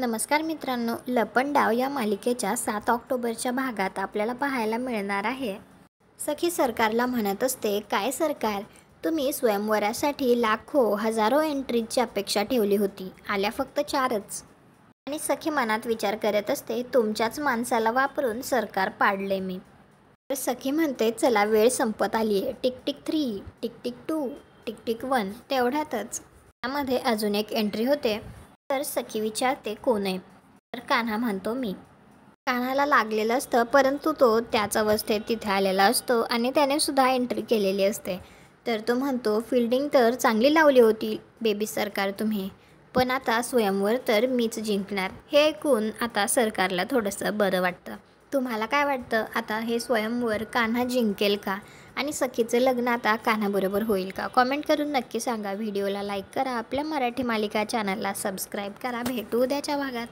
नमस्कार मित्रांनो, लपंडाव या मालिकेच्या 7 ऑक्टोबरच्या भागात आपल्याला पाहायला मिळणार आहे. सखी सरकारला म्हणत असते, काय सरकार, तुम्ही स्वयंवरासाठी लाखो हजारो एंट्रीजची अपेक्षा ठेवली होती, आल्या फक्त 4च. आणि सखी मनात विचार करत असते, तुमच्याच माणसाला वापरून सरकार पाडले मी. तर सखी म्हणते, चला वेळ संपत आली आहे. Tick tick 3, tick tick 2, tick tick 1. तेवढ्यातच त्यामध्ये अजून एक एंट्री होते. तर सखी विचारते, कोण आहे? तर कान्हा म्हणतो, मी. कान्हाला लागलेलं असतं, परंतु तो त्याच अवस्थेत तिथे आलेला असतो आणि त्याने सुद्धा एंट्री केलेली असते. तर तो म्हणतो, फिल्डिंग तर चांगली लावली होती बेबी सरकार तुम्ही, पण आता स्वयंवर तर मीच जिंकणार. हे ऐकून आता सरकारला थोडंसं बरं वाटतं. तुम्हाला काय वाटतं, आता हे स्वयंवर कान्हा जिंकेल का? आणि सखीचं लग्न आता कान्हाबरोबर होईल का? कॉमेंट करून नक्की सांगा. व्हिडिओला लाईक करा, आपल्या मराठी मालिका चॅनलला सबस्क्राईब करा. भेटू उद्याच्या भागात.